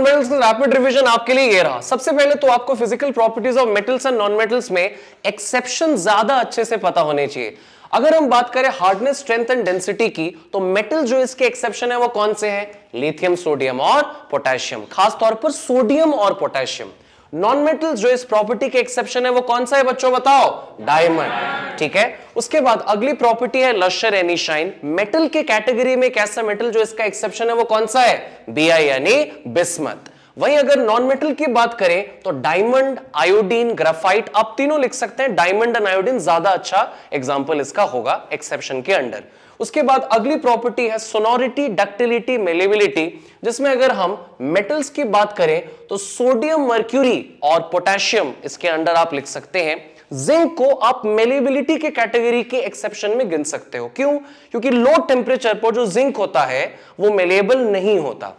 Fundamentals का rapid revision आपके लिए ये रहा। सबसे पहले तो आपको physical properties of metals and non metals में एक्सेप्शन ज्यादा अच्छे से पता होने चाहिए। अगर हम बात करें हार्डनेस, स्ट्रेंथ एंड डेंसिटी की, तो मेटल जो इसके एक्सेप्शन है वो कौन से हैं? लिथियम, सोडियम और पोटेशियम, खासतौर पर सोडियम और पोटेशियम। नॉन मेटल्स जो इस प्रॉपर्टी के एक्सेप्शन है वो कौन सा है बच्चों, बताओ? डायमंड। ठीक है, उसके बाद अगली प्रॉपर्टी है लश्यर यानी शाइन। मेटल के कैटेगरी में कैसा मेटल जो इसका एक्सेप्शन है वो कौन सा है? Bi यानी बिस्मथ। वहीं अगर नॉन मेटल की बात करें तो डायमंड, आयोडीन, ग्राफाइट, आप तीनों लिख सकते हैं। डायमंड एंड आयोडीन ज्यादा अच्छा एग्जांपल इसका होगा एक्सेप्शन के अंडर। उसके बाद अगली प्रॉपर्टी है सोनोरिटी, डक्टिलिटी, मेलेबिलिटी, जिसमें अगर हम मेटल्स की बात करें तो सोडियम, मर्क्यूरी और पोटेशियम इसके अंडर आप लिख सकते हैं। जिंक को आप मेलेबिलिटी के कैटेगरी के एक्सेप्शन में गिन सकते हो। क्यों? क्योंकि लो टेम्परेचर पर जो जिंक होता है वो मेलेबल नहीं होता,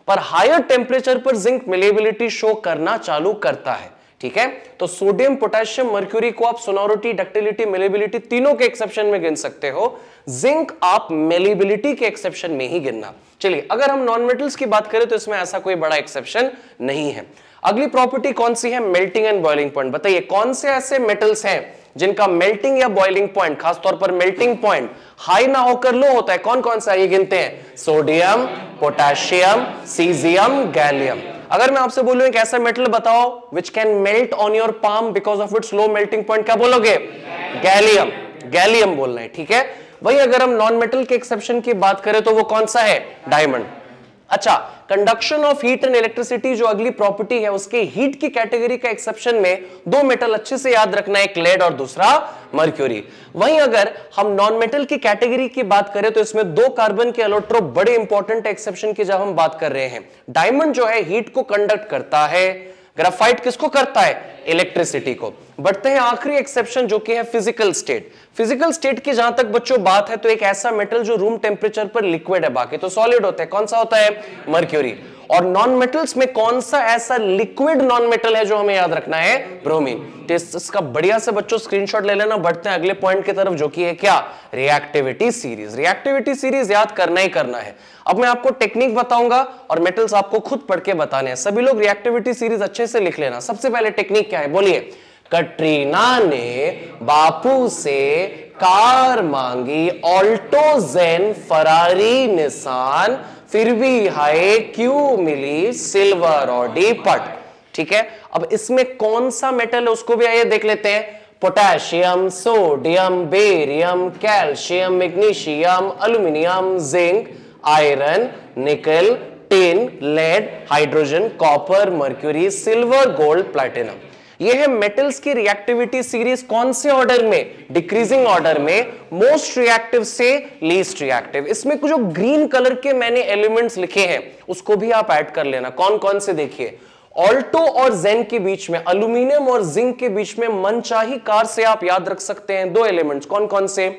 पर हायर टेम्परेचर पर जिंक मेलेबिलिटी शो करना चालू करता है। ठीक है, तो सोडियम, पोटेशियम, मर्क्यूरी को आप सोनोरिटी, डक्टिलिटी, मेलेबिलिटी तीनों के एक्सेप्शन में गिन सकते हो। जिंक आप मेलेबिलिटी के एक्सेप्शन में ही गिनना। चलिए, अगर हम नॉन मेटल्स की बात करें तो इसमें ऐसा कोई बड़ा एक्सेप्शन नहीं है। अगली प्रॉपर्टी कौन सी है? Melting and boiling point. बताइए कौन से ऐसे मेटल्स हैं जिनका मेल्टिंग या बॉइलिंग पॉइंट, खासतौर पर मेल्टिंग पॉइंट हाई ना होकर लो होता है? कौन कौन सा ये गिनते हैं? Sodium, potassium, caesium, gallium. अगर मैं आपसे बोलूं एक ऐसा मेटल बताओ which can melt on your palm because of its low melting point, क्या बोलोगे? गैलियम। गैलियम बोलना है। ठीक है, वही अगर हम नॉन मेटल के एक्सेप्शन की बात करें तो वो कौन सा है? डायमंड। अच्छा, conduction of heat and electricity जो अगली प्रॉपर्टी है, उसके हीट की कैटेगरी का एक्सेप्शन में दो मेटल अच्छे से याद रखना है, एक लेड और दूसरा मर्क्यूरी। वहीं अगर हम नॉन मेटल की कैटेगरी की बात करें तो इसमें दो कार्बन के एलोट्रोप बड़े इंपॉर्टेंट एक्सेप्शन की जब हम बात कर रहे हैं। डायमंड जो है हीट को कंडक्ट करता है, ग्राफाइट किसको करता है? इलेक्ट्रिसिटी को। बढ़ते हैं आखिरी एक्सेप्शन जो कि है फिजिकल स्टेट। फिजिकल स्टेट की जहां तक बच्चों बात है तो एक ऐसा मेटल जो रूम टेम्परेचर पर लिक्विड है, बाकी तो सॉलिड होता है, कौन सा होता है? मर्क्यूरी। और नॉन मेटल्स में कौन सा ऐसा लिक्विड नॉन मेटल है जो हमें याद रखना है? ब्रोमीन। तो इसका बढ़िया से बच्चों स्क्रीनशॉट ले लेना। बढ़ते हैं अगले पॉइंट की तरफ जो कि है क्या? Reactivity series. रिएक्टिविटी सीरीज याद करना ही करना है। अब मैं आपको टेक्निक बताऊंगा और मेटल्स आपको खुद पढ़ के बताने हैं। सभी लोग रिएक्टिविटी सीरीज अच्छे से लिख लेना। सबसे पहले टेक्निक क्या है बोलिए? कटरीना ने बापू से कार मांगी, ऑल्टो, जेन, फरारी, निसान, फिर भी हाय क्यों मिली सिल्वर ऑडी पट। ठीक है, अब इसमें कौन सा मेटल है उसको भी आइए देख लेते हैं। Potassium, sodium, barium, calcium, magnesium, aluminium, zinc, iron, nickel, tin, lead, hydrogen, copper, mercury, silver, gold, platinum. ये है मेटल्स की रिएक्टिविटी सीरीज। कौन से ऑर्डर में? डिक्रीजिंग ऑर्डर में, मोस्ट रिएक्टिव से लीस्ट रिएक्टिव। इसमें कुछ जो ग्रीन कलर के मैंने एलिमेंट्स लिखे हैं उसको भी आप ऐड कर लेना। कौन कौन से? देखिए, ऑल्टो और जेन के बीच में, एल्यूमिनियम और जिंक के बीच में मनचाही कार से आप याद रख सकते हैं दो एलिमेंट्स। कौन कौन से?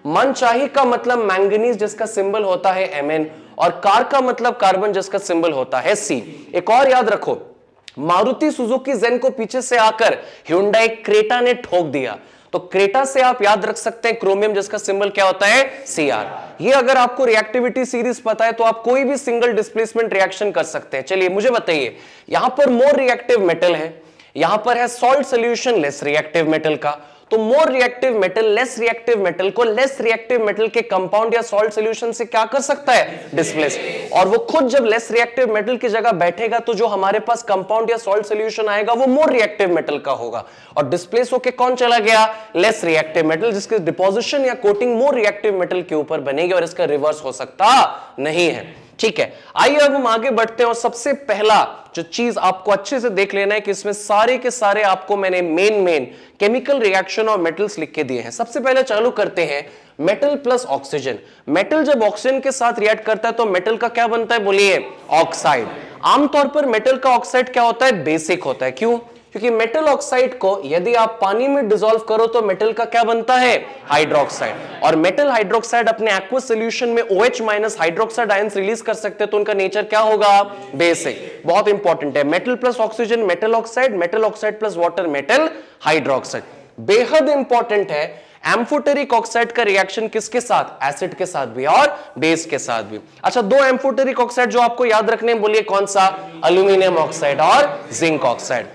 मनचाही का मतलब मैंगनीज जिसका सिंबल होता है Mn, और कार का मतलब कार्बन जिसका सिंबल होता है C। एक और याद रखो, मारुति सुजुकी जेन को पीछे से आकर ह्यूंडई क्रेटा ने ठोक दिया, तो क्रेटा से आप याद रख सकते हैं क्रोमियम जिसका सिंबल क्या होता है? Cr। ये अगर आपको रिएक्टिविटी सीरीज पता है तो आप कोई भी सिंगल डिस्प्लेसमेंट रिएक्शन कर सकते हैं। चलिए मुझे बताइए, यहां पर मोर रिएक्टिव मेटल है, यहां पर है salt solution less reactive metal का, तो more reactive metal less reactive metal को लेस रिएक्टिव मेटल के कंपाउंड या सॉल्ट सॉल्यूशन से क्या कर सकता है? डिस्प्लेस। और वो खुद जब लेस रिएक्टिव मेटल की जगह बैठेगा तो जो हमारे पास कंपाउंड या सॉल्ट सॉल्यूशन आएगा वो मोर रिएक्टिव मेटल का होगा, और डिस्प्लेस होके कौन चला गया? लेस रिएक्टिव मेटल, जिसके डिपोजिशन या कोटिंग मोर रिएक्टिव मेटल के ऊपर बनेगी और इसका रिवर्स हो सकता नहीं है। ठीक है, आइए अब हम आगे बढ़ते हैं और सबसे पहला जो चीज आपको अच्छे से देख लेना है कि इसमें सारे के सारे आपको मैंने मेन केमिकल रिएक्शन और मेटल्स लिख के दिए हैं। सबसे पहले चालू करते हैं मेटल प्लस ऑक्सीजन। मेटल जब ऑक्सीजन के साथ रिएक्ट करता है तो मेटल का क्या बनता है? बोलिए, ऑक्साइड। आमतौर पर मेटल का ऑक्साइड क्या होता है? बेसिक होता है। क्यों? क्योंकि मेटल ऑक्साइड को यदि आप पानी में डिसॉल्व करो तो मेटल का क्या बनता है? हाइड्रोक्साइड। और मेटल हाइड्रोक्साइड अपने एक्वस सॉल्यूशन में OH minus hydroxide ions release कर सकते हैं, तो उनका नेचर क्या होगा? बेसिक। बहुत इंपॉर्टेंट है, metal plus oxygen metal oxide plus water metal hydroxide. बेहद इंपॉर्टेंट है, एम्फोटेरिक ऑक्साइड का रिएक्शन किसके साथ? एसिड के साथ भी और बेस के साथ भी। अच्छा, दो एम्फोटेरिक ऑक्साइड जो आपको याद रखने हैं, बोलिए कौन सा? एल्यूमिनियम ऑक्साइड और जिंक ऑक्साइड।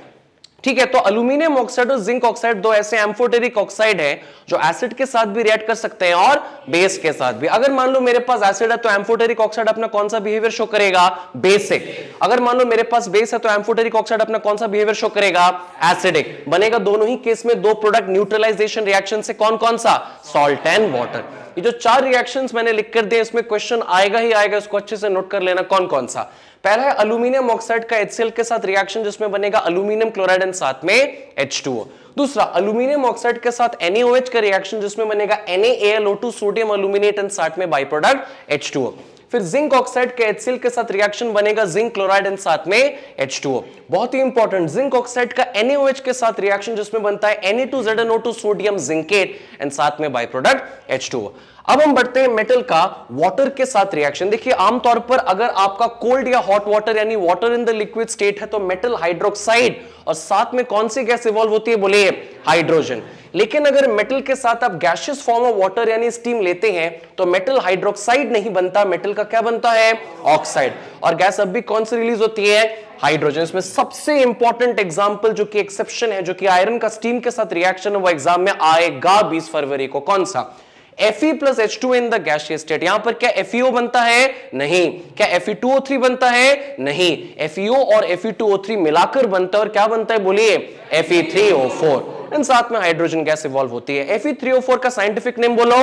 ठीक है, तो एल्यूमिनियम ऑक्साइड और जिंक ऑक्साइड दो ऐसे एम्फोटेरिक ऑक्साइड हैं जो एसिड के साथ भी रिएक्ट कर सकते हैं और बेस के साथ भी। अगर मान लो मेरे पास एसिड है तो एम्फोटेरिक ऑक्साइड अपना कौन सा बिहेवियर शो करेगा? बेसिक। अगर मान लो मेरे पास बेस है तो एम्फोटेरिक ऑक्साइड अपना कौन सा बिहेवियर शो करेगा? एसिडिक। बनेगा दोनों ही केस में दो प्रोडक्ट न्यूट्रलाइजेशन रिएक्शन से, कौन कौन सा? Salt and water. ये जो चार रिएक्शंस मैंने लिख कर दिए, इसमें क्वेश्चन आएगा ही आएगा, इसको अच्छे से नोट कर लेना कौन कौन सा। पहला है एल्यूमिनियम ऑक्साइड का HCl के साथ रिएक्शन जिसमें बनेगा एल्यूमिनियम क्लोराइड एंड साथ में H2O। दूसरा एल्यूमिनियम ऑक्साइड के साथ NaOH का रिएक्शन जिसमें बनेगा NaAlO2 सोडियम एल्यूमिनेट एंड साथ में बाई प्रोडक्ट H2O। फिर जिंक ऑक्साइड के HCl के साथ रिएक्शन बनेगा जिंक क्लोराइड एंड साथ में H2O। बहुत ही इंपॉर्टेंट, जिंक ऑक्साइड का NaOH के साथ रिएक्शन जिसमें बनता है Na2ZnO2 सोडियम जिंकेट एंड साथ में बाई प्रोडक्ट H2O। अब हम बढ़ते हैं मेटल का वाटर के साथ रिएक्शन। देखिए, आमतौर पर अगर आपका कोल्ड या हॉट वाटर यानी water in the liquid state है तो मेटल हाइड्रोक्साइड और साथ में कौन सी गैस इवॉल्व होती है? बोलिए हाइड्रोजन। लेकिन अगर मेटल के साथ आप गैसियस फॉर्म ऑफ वाटर यानी स्टीम लेते हैं तो मेटल हाइड्रोक्साइड नहीं बनता, मेटल का क्या बनता है? ऑक्साइड। और गैस अब भी कौन सी रिलीज होती है? हाइड्रोजन। इसमें सबसे इंपॉर्टेंट एग्जांपल जो कि एक्सेप्शन है, जो कि आयरन का स्टीम के साथ रिएक्शन है, वो एग्जाम में आएगा 20 फरवरी को। कौन सा? Fe plus H2 in the gaseous state। यहां पर क्या FeO बनता है? नहीं। क्या Fe2O3 बनता है? नहीं। FeO और Fe2O3 मिलाकर बनता है और क्या बनता है? बोलिए Fe3O4। इन साथ में हाइड्रोजन गैस इवॉल्व होती है। Fe3O4 का साइंटिफिक नेम बोलो,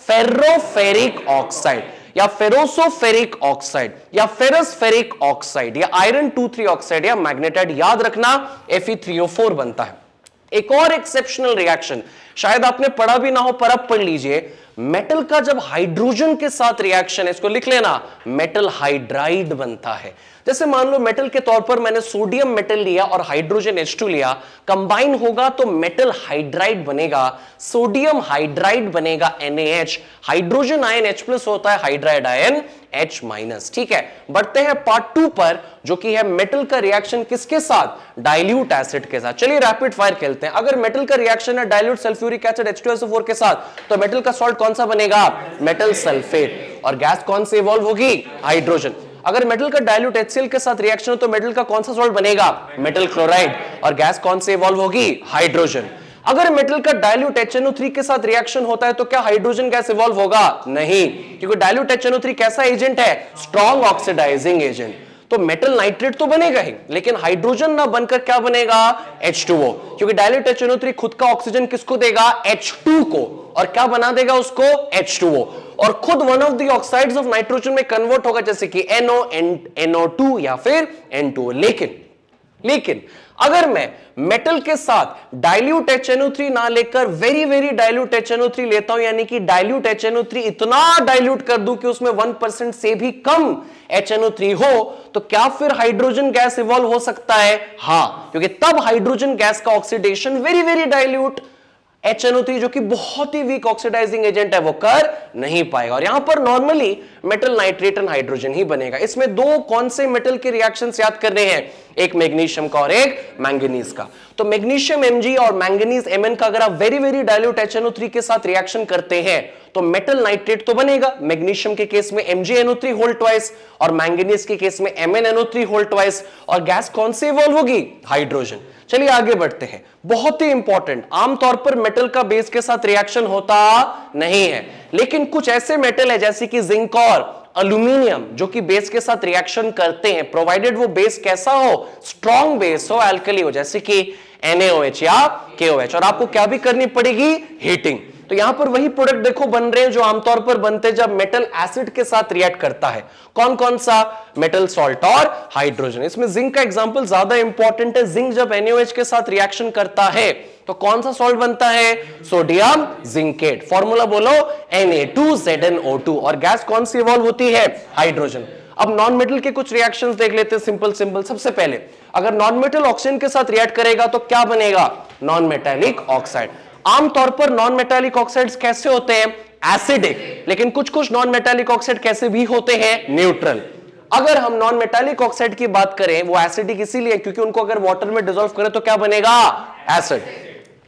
फेरोफेरिक ऑक्साइड या फेरोसोफेरिक ऑक्साइड या फेरसफेरिक ऑक्साइड या आयरन 2,3 ऑक्साइड या मैग्नेटाइट। याद रखना Fe3O4 बनता है। एक और एक्सेप्शनल रिएक्शन शायद आपने पढ़ा भी ना हो पर अब पढ़ लीजिए, मेटल का जब हाइड्रोजन के साथ रिएक्शन है, इसको लिख लेना, मेटल हाइड्राइड बनता है। जैसे मान लो मेटल के तौर पर मैंने सोडियम मेटल लिया और हाइड्रोजन H2 लिया, कंबाइन होगा तो मेटल हाइड्राइड बनेगा, सोडियम हाइड्राइड बनेगा NaH, हाइड्रोजन आयन H+ होता है, हाइड्राइड आयन H-। ठीक है, बढ़ते हैं पार्ट 2 पर, जो कि है मेटल का रिएक्शन किसके साथ? डाइल्यूट एसिड के साथ। चलिए रैपिड फायर खेलते हैं। अगर मेटल का रिएक्शन है डाइल्यूट सल्फ्यूरिक एसिड H2SO4 के साथ तो मेटल का सॉल्ट कौन सा बनेगा? Metal sulphate. और गैस कौन से इवॉल्व होगी? हाइड्रोजन। अगर मेटल का डाइल्यूट HCl के साथ रिएक्शन हो तो मेटल का कौन सा सॉल्ट बनेगा? Metal chloride. और गैस कौन से इवॉल्व होगी? हाइड्रोजन। अगर मेटल का डाइल्यूट HNO3 के साथ रिएक्शन होता है तो क्या हाइड्रोजन गैस इवॉल्व होगा? नहीं, क्योंकि डाइल्यूट HNO3 कैसा एजेंट है? Strong oxidising agent. तो मेटल नाइट्रेट तो बनेगा ही, लेकिन हाइड्रोजन ना बनकर क्या बनेगा? H2O, क्योंकि डाइल्यूट HNO3 खुद का ऑक्सीजन किसको देगा? H2 को, और क्या बना देगा उसको? H2O। और खुद one of the oxides of nitrogen में कन्वर्ट होगा, जैसे कि NO, NO2 या फिर N2O। लेकिन अगर मैं मेटल के साथ डाइल्यूट HNO3 ना लेकर वेरी वेरी डाइल्यूट HNO3 लेता हूं, यानी कि डाइल्यूट HNO3 इतना डाइल्यूट कर दूं कि उसमें 1% से भी कम HNO3 हो, तो क्या फिर हाइड्रोजन गैस इवॉल्व हो सकता है? हां, क्योंकि तब हाइड्रोजन गैस का oxidation very very dilute HNO3 जो कि बहुत ही वीक ऑक्सीडाइजिंग एजेंट है वो कर नहीं पाएगा, और यहां पर normally metal nitrate and hydrogen ही बनेगा। इसमें दो कौन से मेटल के रिएक्शंस याद करने हैं? एक मैग्नीशियम का और एक मैंगनीज का। तो मैग्नीशियम Mg और मैंगनीज Mn का अगर आप वेरी वेरी डाइल्यूट HNO3 के साथ रिएक्शन करते हैं तो मेटल नाइट्रेट तो बनेगा। मैग्नीशियम के केस में MgNO3 होल ट्वाइस और मैंगनीज के केस में MnNO3 होल ट्वाइस, और गैस कौन सी इवॉल्व होगी? हाइड्रोजन। चलिए आगे बढ़ते हैं। बहुत ही इंपॉर्टेंट, आमतौर पर मेटल का बेस के साथ रिएक्शन होता नहीं है, लेकिन कुछ ऐसे मेटल है जैसे कि जिंक और एल्यूमिनियम जो कि बेस के साथ रिएक्शन करते हैं, प्रोवाइडेड वो बेस कैसा हो? स्ट्रॉन्ग बेस हो, अल्कली हो, जैसे कि NaOH या KOH। और आपको क्या भी करनी पड़ेगी? हीटिंग। तो यहां पर वही प्रोडक्ट देखो बन रहे हैं जो आमतौर पर बनते हैं जब मेटल एसिड के साथ रिएक्ट करता है। कौन कौन सा? मेटल सॉल्ट और हाइड्रोजन। इसमें जिंक का एग्जांपल ज्यादा इंपॉर्टेंट है। जिंक जब NaOH के साथ रिएक्शन करता है तो कौन सा सॉल्ट बनता है? Sodium zincate. फॉर्मूला बोलो, Na2ZnO2। और गैस कौन सी इवॉल्व होती है? हाइड्रोजन। अब नॉन मेटल के कुछ रिएक्शंस देख लेते हैं, सिंपल सिंपल। सबसे पहले अगर नॉन मेटल ऑक्सीजन के साथ रिएक्ट करेगा तो क्या बनेगा? Non metallic oxide. आमतौर पर नॉन मेटालिक ऑक्साइड्स कैसे होते हैं? एसिडिक। लेकिन कुछ कुछ नॉन मेटालिक ऑक्साइड कैसे भी होते हैं? न्यूट्रल। अगर हम नॉन मेटालिक ऑक्साइड की बात करें, वो एसिडिक इसीलिए क्योंकि उनको अगर वाटर में डिसॉल्व करें तो क्या बनेगा? एसिड।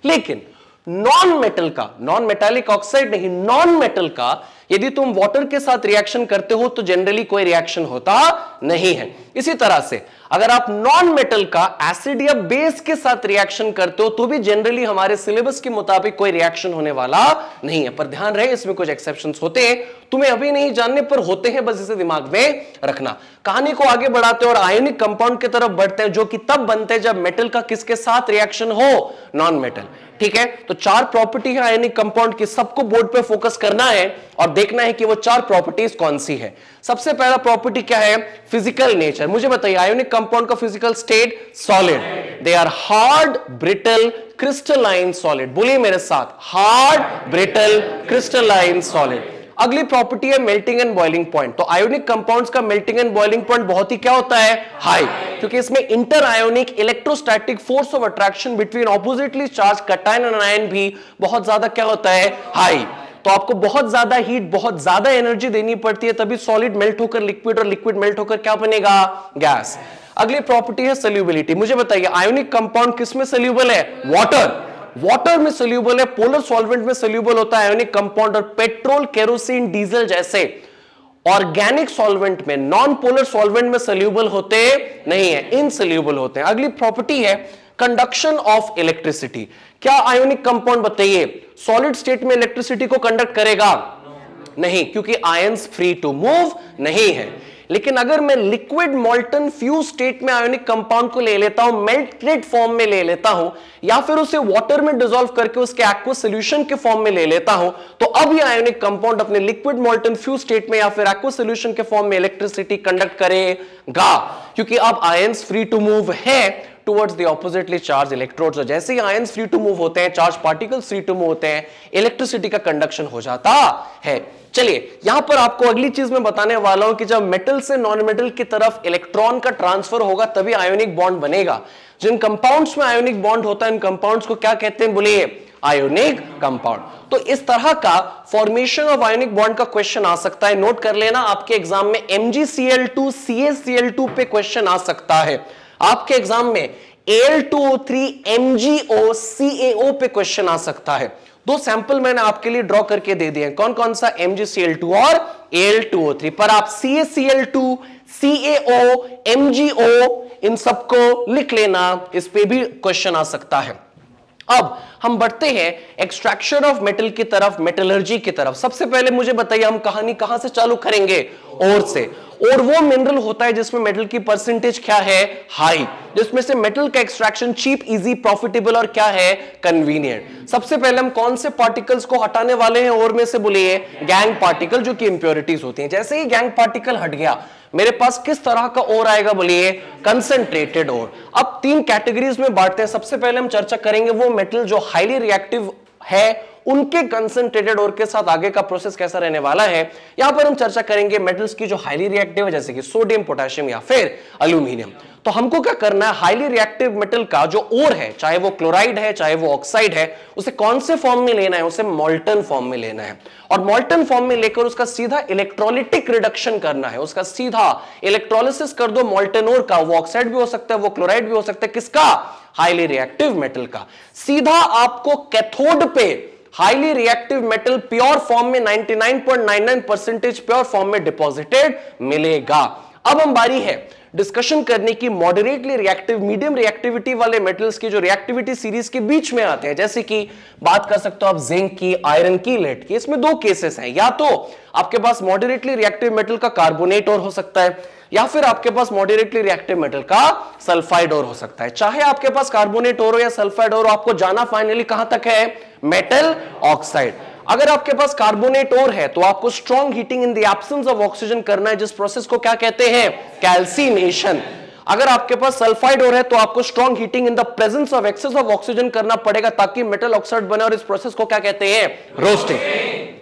लेकिन नॉन मेटल का, नॉन मेटालिक ऑक्साइड नहीं, नॉन मेटल का यदि तुम वाटर के साथ रिएक्शन करते हो तो जनरली कोई रिएक्शन होता नहीं है। इसी तरह से अगर आप नॉन मेटल का एसिड या बेस के साथ रिएक्शन करते हो तो भी जनरली हमारे सिलेबस के मुताबिक कोई रिएक्शन होने वाला नहीं है। पर ध्यान रहे इसमें कुछ एक्सेप्शंस होते हैं, तुम्हें अभी नहीं जानने पर होते हैं, बस इसे दिमाग में रखना। कहानी को आगे बढ़ाते हैं और आयोनिक कंपाउंड की तरफ बढ़ते हैं, जो कि तब बनते हैं जब मेटल का किसके साथ रिएक्शन हो, नॉन मेटल। ठीक है, तो 4 प्रॉपर्टी है आयोनिक कंपाउंड की, सबको बोर्ड पे फोकस करना है और देखना है कि वो 4 प्रॉपर्टीज कौन सी है। सबसे पहला प्रॉपर्टी क्या है, फिजिकल नेचर। मुझे बताइए आयोनिक कंपाउंड का physical state solid, they are hard, brittle, crystalline solid. बोलिए मेरे साथ, हार्ड, ब्रिटल, क्रिस्टलाइन सॉलिड। अगली प्रॉपर्टी है मेल्टिंग एंड बॉइलिंग पॉइंट। तो आयोनिक कंपाउंड्स का मेल्टिंग एंड बॉइलिंग पॉइंट बहुत ही क्या होता है, हाई, क्योंकि इसमें inter ionic electrostatic force of attraction between oppositely charge cation and ion भी बहुत ज्यादा क्या होता है, हाई। तो आपको बहुत ज्यादा हीट, बहुत ज्यादा एनर्जी देनी पड़ती है, तभी सॉलिड मेल्ट होकर लिक्विड और लिक्विड मेल्ट होकर क्या बनेगा, गैस। अगली प्रॉपर्टी है सोल्यूबिलिटी। मुझे बताइए आयोनिक कंपाउंड किसमें सोल्यूबल है, वाटर, वाटर में सोल्यूबल है, पोलर सॉल्वेंट में सोल्यूबल होता है आयोनिक कंपाउंड, और पेट्रोल, केरोसिन, डीजल जैसे ऑर्गेनिक सॉल्वेंट में, नॉन पोलर सॉल्वेंट में सोल्यूबल होते नहीं है, इनसोल्यूबल होते हैं। अगली प्रॉपर्टी है कंडक्शन ऑफ इलेक्ट्रिसिटी। क्या आयोनिक कंपाउंड बताइए सॉलिड स्टेट में इलेक्ट्रिसिटी को कंडक्ट करेगा, नहीं, क्योंकि आयंस फ्री टू मूव नहीं है। लेकिन अगर मैं लिक्विड मोल्टन फ्यूज स्टेट में आयोनिक कंपाउंड को ले लेता हूं, मेल्टेड फॉर्म में ले लेता हूं, या फिर उसे वाटर में डिसॉल्व करके उसके एक्वस सॉल्यूशन के फॉर्म में ले लेता हूं, तो अब ये आयोनिक कंपाउंड अपने लिक्विड मोल्टन फ्यूज स्टेट में या फिर एक्वस सॉल्यूशन के फॉर्म में इलेक्ट्रिसिटी कंडक्ट करेगा, क्योंकि अब आयंस फ्री टू मूव है towards the oppositely charged electrodes। और जैसे ही आयंस फ्री टू मूव होते हैं, charge particles free to move होते हैं, इलेक्ट्रिसिटी का कंडक्शन हो जाता है। चलिए यहां पर आपको अगली चीज मैं बताने वाला हूं कि जब मेटल से नॉन मेटल की तरफ इलेक्ट्रॉन का ट्रांसफर होगा तभी आयोनिक बॉन्ड बनेगा। जिन कंपाउंड्स में आयोनिक बॉन्ड होता है, इन कंपाउंड्स को क्या कहते हैं, बोलिए, आयोनिक कंपाउंड। तो इस तरह का फॉर्मेशन ऑफ आयोनिक बॉन्ड का क्वेश्चन आ सकता है, नोट कर लेना। आपके एग्जाम में MgCl2 CaCl2 पे क्वेश्चन आ सकता है, आपके एग्जाम में Al2O3 MgO पे क्वेश्चन आ सकता है। 2 सैंपल मैंने आपके लिए ड्रॉ करके दे दिए हैं, कौन कौन सा, MgCl2 और Al2O3, पर आप CaCl2, CaO, MgO इन सबको लिख लेना, इस पे भी क्वेश्चन आ सकता है। अब हम बढ़ते हैं एक्सट्रैक्शन ऑफ मेटल की तरफ, मेटलर्जी की तरफ। सबसे पहले मुझे बताइए हम कहानी कहां से चालू करेंगे, ओर से। और वो मिनरल होता है जिसमें मेटल की परसेंटेज क्या है, हाई, जिसमें से मेटल का एक्सट्रैक्शन चीप, इजी, प्रॉफिटेबल और क्या है, कन्वीनियंट। सबसे पहले हम कौन से पार्टिकल्स को हटाने वाले हैं और में से, बोलिए, गैंग पार्टिकल, जो कि इंप्योरिटीज होती हैं। जैसे ही गैंग पार्टिकल हट गया मेरे पास किस तरह का ओर आएगा, बोलिए, कंसंट्रेटेड ओर। अब 3 कैटेगरीज में बांटते हैं। सबसे पहले हम चर्चा करेंगे वो मेटल जो हाईली रिएक्टिव है, उनके कंसंट्रेटेड ओर के साथ आगे का प्रोसेस कैसा रहने वाला है। यहां पर हम चर्चा करेंगे मेटल्स की जो हाईली रिएक्टिव है, जैसे कि सोडियम, पोटेशियम या फिर एल्यूमिनियम। तो हमको क्या करना है, हाईली रिएक्टिव मेटल का जो ओर है, चाहे वो क्लोराइड है चाहे वो ऑक्साइड है, उसे कौन से फॉर्म में लेना है, उसे मोल्टन फॉर्म में लेना है। और मोल्टन फॉर्म में लेकर उसका सीधा इलेक्ट्रोलिटिक रिडक्शन करना है, उसका सीधा इलेक्ट्रोलिसिस कर दो मोल्टन ओर का। वो ऑक्साइड भी हो सकता है, वो क्लोराइड भी हो सकता है, किसका, हाईली रिएक्टिव मेटल का। सीधा आपको कैथोड पे highly reactive metal pure form में 99.99% प्योर फॉर्म में डिपॉजिटेड मिलेगा। अब हम बारी है डिस्कशन करने की मॉडरेटली रिएक्टिव, मीडियम रिएक्टिविटी वाले मेटल्स की जो रिएक्टिविटी सीरीज के बीच में आते हैं। जैसे कि बात कर सकते हो आप जिंक की, आयरन की, लेड की। इसमें 2 केसेस हैं, या तो आपके पास मॉडरेटली रिएक्टिव मेटल का कार्बोनेट और हो सकता है, या फिर आपके पास मॉडरेटली रिएक्टिव मेटल का सल्फाइड और हो सकता है। चाहे आपके पास कार्बोनेट और हो या सल्फाइड और, आपको जाना फाइनली कहां तक है, मेटल ऑक्साइड। अगर आपके पास कार्बोनेट और है तो आपको strong heating in the absence of oxygen करना है, जिस प्रोसेस को क्या कहते हैं, कैल्सिनेशन। अगर आपके पास सल्फाइड और है तो आपको strong heating in the presence of excess of oxygen करना पड़ेगा ताकि मेटल ऑक्साइड बने, और इस प्रोसेस को क्या कहते हैं, रोस्टिंग।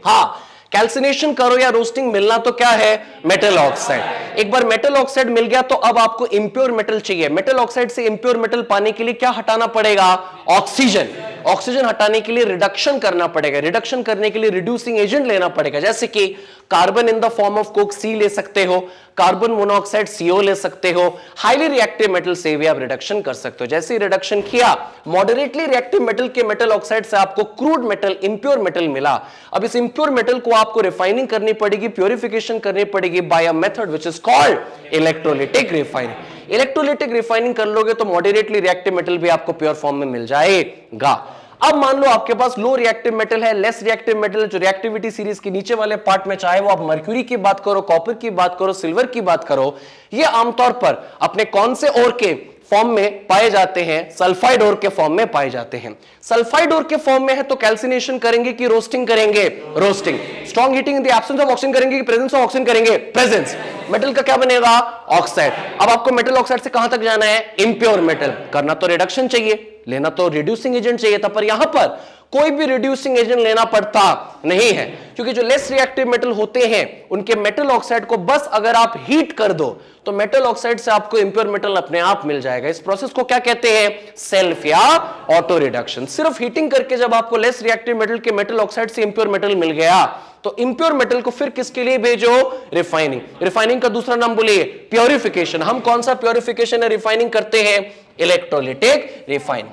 हाँ, कैल्सिनेशन करो या रोस्टिंग, मिलना तो क्या है, मेटल ऑक्साइड। एक बार मेटल ऑक्साइड मिल गया तो अब आपको इंप्योर मेटल चाहिए। मेटल ऑक्साइड से इंप्योर मेटल पाने के लिए क्या हटाना पड़ेगा, ऑक्सीजन। ऑक्सीजन हटाने के लिए रिडक्शन करना पड़ेगा, रिडक्शन करने के लिए रिड्यूसिंग एजेंट लेना पड़ेगा, जैसे कि carbon in the form of coke सी ले सकते हो, कार्बन मोनोऑक्साइड CO ले सकते हो, हाईली रिएक्टिव मेटल से भी आप रिडक्शन कर सकते हो। जैसे ही रिडक्शन किया, मॉडरेटली रिएक्टिव मेटल के मेटल ऑक्साइड से आपको क्रूड मेटल, इंप्योर मेटल मिला। अब इस इंप्योर मेटल को आपको रिफाइनिंग करनी पड़ेगी, प्योरिफिकेशन करनी पड़ेगी by a method which is called electrolytic refining. Electrolytic refining कर लोगे तो मॉडरेटली रिएक्टिव मेटल भी आपको प्योर फॉर्म में मिल जाएगा। अब मान लो आपके पास लो रिएक्टिव मेटल है, लेस रिएक्टिव मेटल जो रिएक्टिविटी सीरीज के नीचे वाले पार्ट में, चाहे वो आप मर्क्यूरी की बात करो, कॉपर की बात करो, सिल्वर की बात करो, ये आमतौर पर अपने कौन से ओर के फॉर्म में पाए जाते हैं? सल्फाइड ओर के फॉर्म में पाए जाते हैं। सल्फाइड ओर के फॉर्म में है तो कैल्सिनेशन करेंगे कि रोस्टिंग करेंगे? Roasting. Strong heating in the absence of oxygen करेंगे कि प्रेजेंस ऑफ ऑक्सीजन करेंगे? प्रेजेंस। मेटल का क्या बनेगा? ऑक्साइड। अब आपको मेटल ऑक्साइड से कहां तक जाना है? Impure metal. करना तो रिडक्शन चाहिए, लेना तो रिड्यूसिंग एजेंट चाहिए था, पर यहां पर कोई भी रिड्यूसिंग एजेंट लेना पड़ता नहीं है, क्योंकि जो लेस रिएक्टिव मेटल होते हैं उनके मेटल ऑक्साइड को बस अगर आप हीट कर दो तो मेटल ऑक्साइड से आपको इंप्योर मेटल अपने आप मिल जाएगा। इस प्रोसेस को क्या कहते हैं? सेल्फ या ऑटो रिडक्शन। सिर्फ हीटिंग करके जब आपको लेस रिएक्टिव मेटल के मेटल ऑक्साइड से इंप्योर मेटल मिल गया तो इंप्योर मेटल को फिर किसके लिए भेजो? रिफाइनिंग। रिफाइनिंग का दूसरा नाम बोलिए प्योरिफिकेशन। हम कौन सा प्योरिफिकेशन है रिफाइनिंग करते हैं? Electrolytic refining.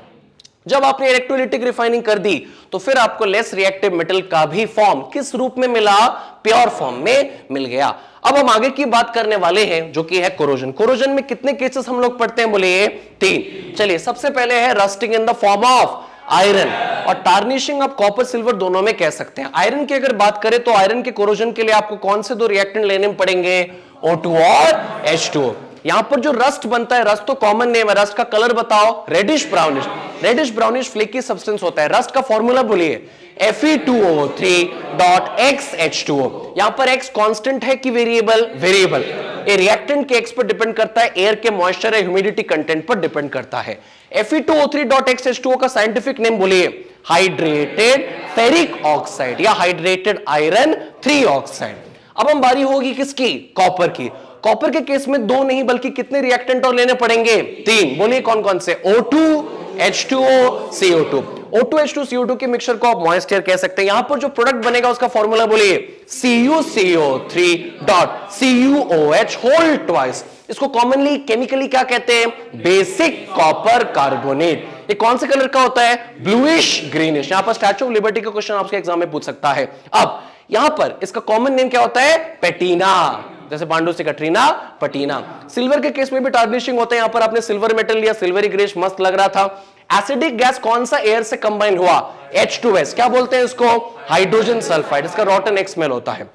जब आपने इलेक्ट्रोलिटिक रिफाइनिंग कर दी तो फिर आपको लेस रिएक्टिव मेटल का भी फॉर्म किस रूप में मिला? प्योर फॉर्म में मिल गया। अब हम आगे की बात करने वाले हैं जो कि है कोरोजन। कोरोजन में कितने केसेस हम लोग पढ़ते हैं? बोलिए 3। चलिए, सबसे पहले है rusting in the form of iron, और टार्निशिंग आप कॉपर सिल्वर दोनों में कह सकते हैं। आयरन की अगर बात करें तो आयरन के कोरोजन के लिए आपको कौन से दो रिएक्टेंट लेने पड़ेंगे? O2 और H2O। यहां पर जो रस्ट बनता है, रस्ट तो कॉमन नेम है, रस्ट का कलर बताओ? Reddish brownish. Reddish brownish flaky substance होता है। रस्ट का फॉर्मूला बोलिए Fe2O3.XH2O। यहां पर X कांस्टेंट है कि वेरिएबल? वेरिएबल। ये रिएक्टेंट के X पर डिपेंड करता है, एयर के मॉइस्चर या ह्यूमिडिटी कंटेंट पर डिपेंड करता है। Fe2O3.XH2O का साइंटिफिक नेम बोलिए? हाइड्रेटेड फेरिक ऑक्साइड या हाइड्रेटेड आयरन 3 ऑक्साइड। अब हम बारी होगी किसकी? कॉपर की। कॉपर के केस में 2 नहीं बल्कि कितने रिएक्टेंट और लेने पड़ेंगे? 3। बोलिए कौन कौन से? O2, H2O, CO2। O2, H2, CO2 के मिक्सचर को आप मॉइस्चर कह सकते हैं। यहां पर जो प्रोडक्ट बनेगा उसका फॉर्मूला बोलिए CuCO3.CuOH होल ट्वाइस। इसको कॉमनली केमिकली क्या कहते हैं? Basic copper carbonate. ये कौन से कलर का होता है? Bluish greenish. यहां पर स्टैच्यू ऑफ लिबर्टी का क्वेश्चन आपके एग्जाम में पूछ सकता है। अब यहां पर इसका कॉमन नेम क्या होता है? पैटीना। जैसे पांडु से कटरीना, पटीना। सिल्वर के केस में भी टार्निशिंग होता है। यहां पर आपने सिल्वर मेटल लिया, सिल्वरी ग्रेश मस्त लग रहा था। एसिडिक गैस कौन सा एयर से कंबाइन हुआ? H2S। क्या बोलते हैं इसको? Hydrogen sulphide. इसका रॉटन एक्स स्मेल होता है।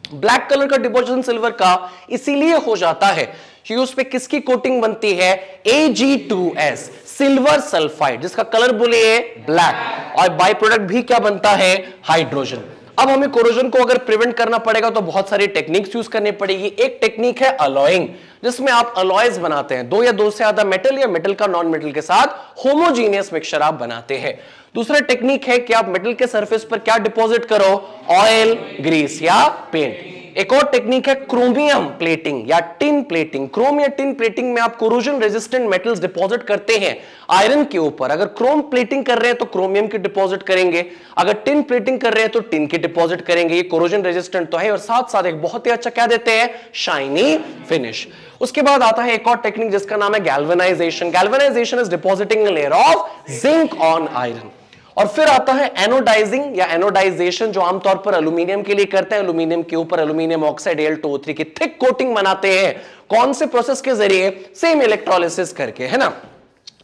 ब्लैक कलर का डिपोजिशन सिल्वर का इसीलिए हो जाता है कि उस पे किसकी कोटिंग बनती है? Ag2S, सिल्वर सल्फाइड, जिसका कलर बोलिए ब्लैक, और बाय प्रोडक्ट भी क्या बनता है? हाइड्रोजन। अब हमें कोरोजन को अगर प्रिवेंट करना पड़ेगा तो बहुत सारी टेक्निक्स यूज करनी पड़ेगी। एक टेक्निक है अलॉइंग, जिसमें आप अलॉयज बनाते हैं, 2 या 2 से ज्यादा मेटल या मेटल का नॉन मेटल के साथ होमोजीनियस मिक्सचर आप बनाते हैं। दूसरा टेक्निक है कि आप मेटल के सरफेस पर क्या डिपॉजिट करो? ऑयल, ग्रीस या पेंट। एक और टेक्निक है क्रोमियम प्लेटिंग या टिन प्लेटिंग। क्रोम या टिन प्लेटिंग में आप कोरोजन रेजिस्टेंट मेटल्स डिपॉजिट करते हैं आयरन के ऊपर। अगर क्रोम प्लेटिंग कर रहे हैं तो क्रोमियम की डिपॉजिट करेंगे, अगर टिन प्लेटिंग कर रहे हैं तो टिन की डिपॉजिट करेंगे। ये कोरोजन रेजिस्टेंट तो है और साथ साथ एक बहुत ही अच्छा क्या देते हैं? Shiny finish. उसके बाद आता है एक और टेक्निक जिसका नाम है galvanisation. Galvanisation is depositing a layer of zinc on iron. और फिर आता है एनोडाइजिंग या एनोडाइजेशन, जो आमतौर पर एल्यूमिनियम के लिए करते हैं। एल्यूमिनियम के ऊपर एल्यूमिनियम ऑक्साइड Al2O3 की थिक कोटिंग बनाते हैं। कौन से प्रोसेस के जरिए? सेम इलेक्ट्रोलिसिस करके, है ना।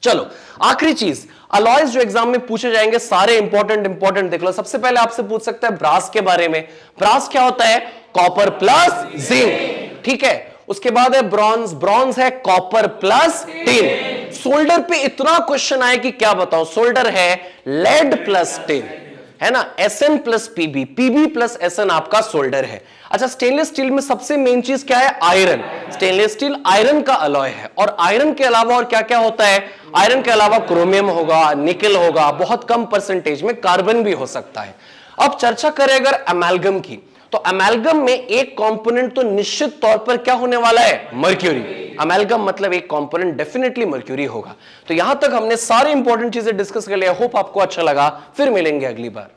चलो आखिरी चीज, अलॉयज जो एग्जाम में पूछे जाएंगे सारे इंपॉर्टेंट देख लो। सबसे पहले आपसे पूछ सकता है ब्रास के बारे में। ब्रास क्या होता है? कॉपर प्लस जिंक, ठीक है। उसके बाद है ब्रॉन्ज। ब्रॉन्ज है कॉपर प्लस टिन। सोल्डर पे इतना क्वेश्चन आए कि क्या बताओ। सोल्डर है लेड प्लस टिन, है ना। Sn plus Pb, Pb plus Sn आपका सोल्डर है। अच्छा, स्टेनलेस स्टील में सबसे मेन चीज क्या है? आयरन। स्टेनलेस स्टील आयरन का अलॉय है। और आयरन के अलावा और क्या क्या होता है? आयरन के अलावा क्रोमियम होगा, निकल होगा, बहुत कम परसेंटेज में कार्बन भी हो सकता है। अब चर्चा करें अगर अमेल्गम की, तो अमेल्गम में एक कंपोनेंट तो निश्चित तौर पर क्या होने वाला है, मर्क्यूरी। अमेल्गम मतलब एक कंपोनेंट डेफिनेटली मर्क्यूरी होगा। तो यहां तक हमने सारी इंपॉर्टेंट चीजें डिस्कस कर लिया। होप आपको अच्छा लगा। फिर मिलेंगे अगली बार।